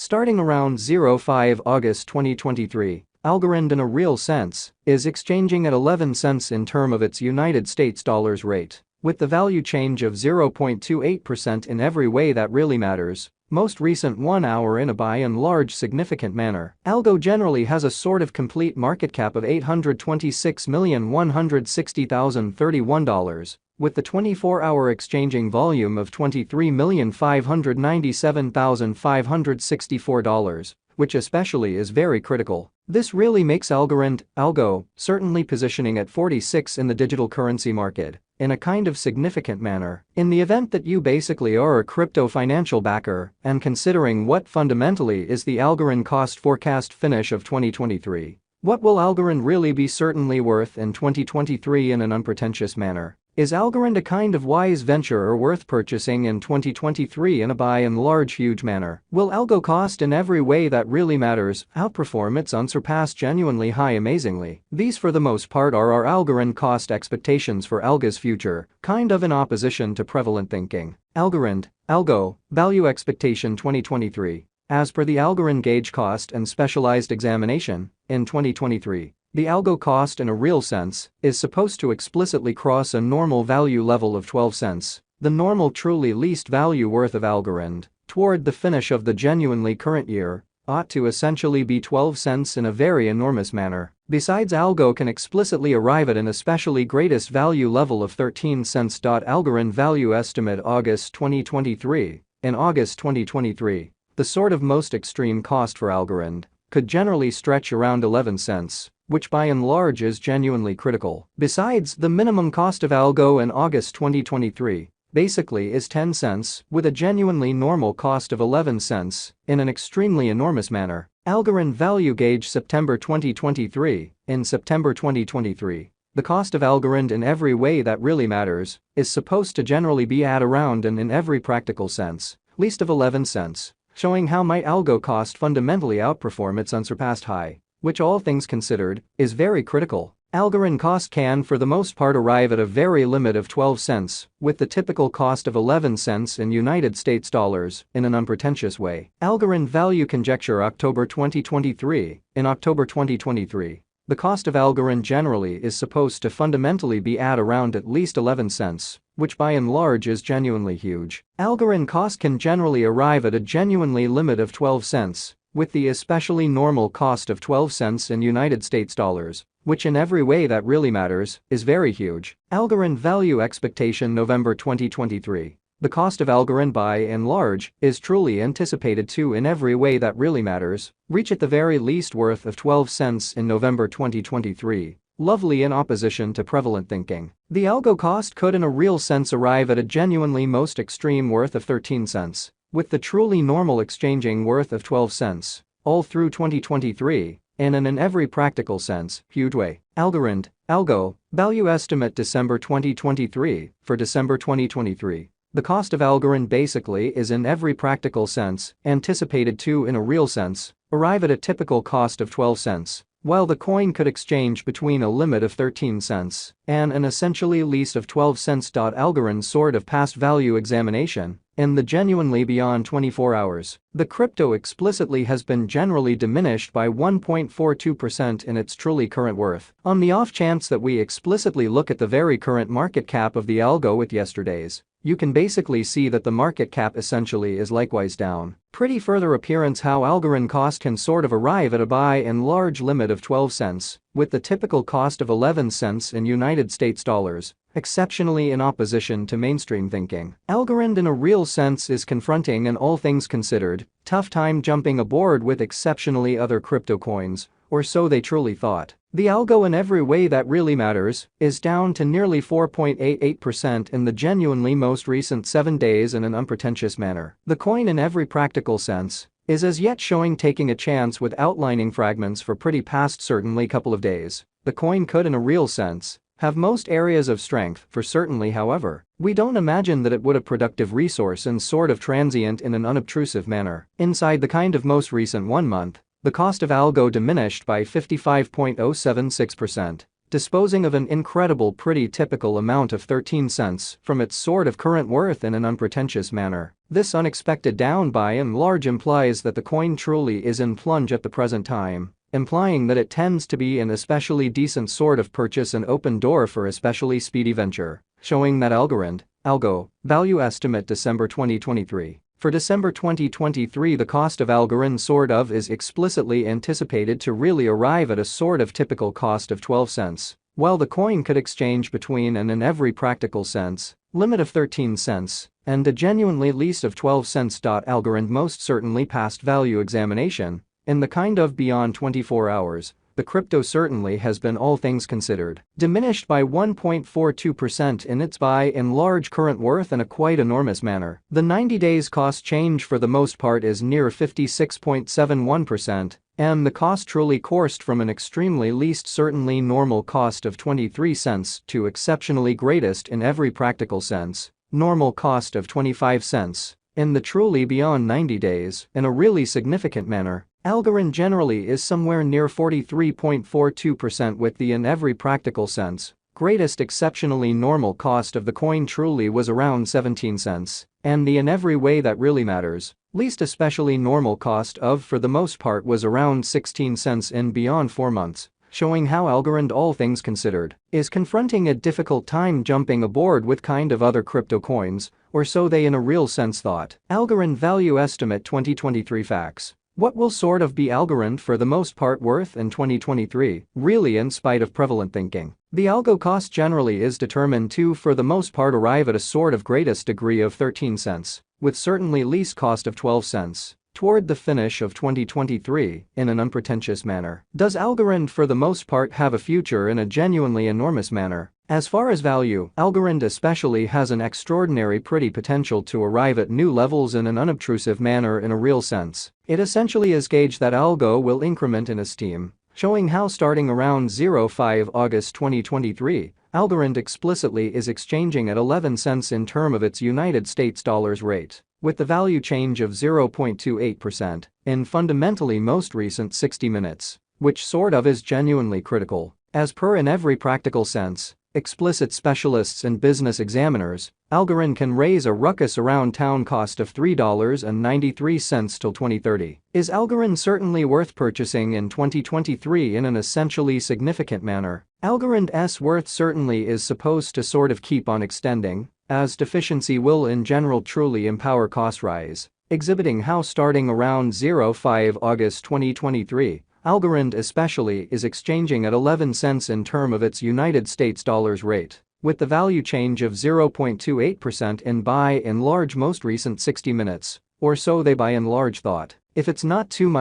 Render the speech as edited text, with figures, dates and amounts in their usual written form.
Starting around 05 August 2023, Algorand in a real sense is exchanging at 11 cents in term of its United States dollars rate, with the value change of 0.28% in every way that really matters. Most recent 1 hour in a by and large significant manner. Algo generally has a sort of complete market cap of $826,160,031, with the 24-hour exchanging volume of $23,597,564, which especially is very critical. This really makes Algorand, Algo, certainly positioning at 46 in the digital currency market, in a kind of significant manner. In the event that you basically are a crypto financial backer, and considering what fundamentally is the Algorand cost forecast finish of 2023, what will Algorand really be certainly worth in 2023 in an unpretentious manner? Is Algorand a kind of wise venture or worth purchasing in 2023 in a by and large huge manner? Will Algo cost in every way that really matters outperform its unsurpassed genuinely high amazingly? These for the most part are our Algorand cost expectations for Algo's future, kind of in opposition to prevalent thinking. Algorand, Algo, value expectation 2023. As per the Algorand gauge cost and specialized examination, in 2023, the Algo cost in a real sense is supposed to explicitly cross a normal value level of 12 cents, the normal truly least value worth of Algorand, toward the finish of the genuinely current year, ought to essentially be 12 cents in a very enormous manner. Besides, Algo can explicitly arrive at an especially greatest value level of 13 cents. Algorand value estimate August 2023. In August 2023, the sort of most extreme cost for Algorand could generally stretch around 11 cents. Which by and large is genuinely critical. Besides, the minimum cost of Algo in August 2023 basically is 10 cents with a genuinely normal cost of 11 cents in an extremely enormous manner. Algorand value gauge September 2023. In September 2023, the cost of Algorand in every way that really matters is supposed to generally be at around and in every practical sense, least of 11 cents, showing how might Algo cost fundamentally outperform its unsurpassed high, which all things considered, is very critical. Algorand cost can for the most part arrive at a very limit of 12 cents, with the typical cost of 11 cents in United States dollars, in an unpretentious way. Algorand value conjecture October 2023. In October 2023, the cost of Algorand generally is supposed to fundamentally be at around at least 11 cents, which by and large is genuinely huge. Algorand cost can generally arrive at a genuinely limit of 12 cents, with the especially normal cost of 12 cents in United States dollars, which in every way that really matters, is very huge. Algorand value expectation November 2023. The cost of Algorand by and large is truly anticipated to in every way that really matters, reach at the very least worth of 12 cents in November 2023. Lovely in opposition to prevalent thinking. The Algo cost could in a real sense arrive at a genuinely most extreme worth of 13 cents. With the truly normal exchanging worth of 12 cents, all through 2023, and in every practical sense, huge way. Algorand, Algo, value estimate December 2023. For December 2023, the cost of Algorand basically is in every practical sense, anticipated to in a real sense, arrive at a typical cost of 12 cents. While the coin could exchange between a limit of 13 cents and an essentially least of 12 cents. Algorand sort of past value examination, in the genuinely beyond 24 hours, the crypto explicitly has been generally diminished by 1.42% in its truly current worth. On the off chance that we explicitly look at the very current market cap of the Algo with yesterday's, you can basically see that the market cap essentially is likewise down. Pretty further appearance how Algorand cost can sort of arrive at a by and large limit of 12 cents, with the typical cost of 11 cents in United States dollars, exceptionally in opposition to mainstream thinking. Algorand in a real sense is confronting an all things considered, tough time jumping aboard with exceptionally other crypto coins, or so they truly thought. The Algo in every way that really matters is down to nearly 4.88% in the genuinely most recent 7 days in an unpretentious manner. The coin in every practical sense is as yet showing taking a chance with outlining fragments for pretty past certainly couple of days. The coin could in a real sense have most areas of strength for certainly, however, we don't imagine that it would a productive resource and sort of transient in an unobtrusive manner. Inside the kind of most recent 1 month, the cost of Algo diminished by 55.076%. disposing of an incredible pretty typical amount of 13 cents from its sort of current worth in an unpretentious manner. This unexpected down by and large implies that the coin truly is in plunge at the present time, implying that it tends to be an especially decent sort of purchase and open door for especially speedy venture, showing that Algorand, Algo, value estimate December 2023. For December 2023, the cost of Algorand sort of is explicitly anticipated to really arrive at a sort of typical cost of 12 cents, while the coin could exchange between and in every practical sense, limit of 13 cents, and a genuinely least of 12 cents. Algorand most certainly passed value examination, in the kind of beyond 24 hours. The crypto certainly has been, all things considered, diminished by 1.42% in its by and large current worth in a quite enormous manner. The 90 days cost change for the most part is near 56.71%, and the cost truly coursed from an extremely least certainly normal cost of 23 cents to exceptionally greatest in every practical sense, normal cost of 25 cents. In the truly beyond 90 days, in a really significant manner, Algorand generally is somewhere near 43.42% with the in every practical sense greatest exceptionally normal cost of the coin truly was around 17 cents, and the in every way that really matters, least especially normal cost of for the most part was around 16 cents in beyond 4 months, showing how Algorand, all things considered, is confronting a difficult time jumping aboard with kind of other crypto coins, or so they in a real sense thought. Algorand value estimate 2023 facts. What will sort of be Algorand for the most part worth in 2023, really in spite of prevalent thinking? The algo cost generally is determined to for the most part arrive at a sort of greatest degree of 13 cents, with certainly least cost of 12 cents. Toward the finish of 2023, in an unpretentious manner. Does Algorand for the most part have a future in a genuinely enormous manner? As far as value, Algorand especially has an extraordinary pretty potential to arrive at new levels in an unobtrusive manner in a real sense. It essentially is gauged that Algo will increment in esteem, showing how starting around 05 August 2023, Algorand explicitly is exchanging at 11 cents in term of its United States dollars rate, with the value change of 0.28% in fundamentally most recent 60 minutes, which sort of is genuinely critical. As per in every practical sense, explicit specialists and business examiners, Algorand can raise a ruckus around town cost of $3.93 till 2030. Is Algorand certainly worth purchasing in 2023 in an essentially significant manner? Algorand's worth certainly is supposed to sort of keep on extending, as deficiency will in general truly empower cost rise, exhibiting how starting around 05 August 2023, Algorand especially is exchanging at 11 cents in term of its United States dollars rate, with the value change of 0.28% in by and large most recent 60 minutes, or so they by and large thought. If it's not too much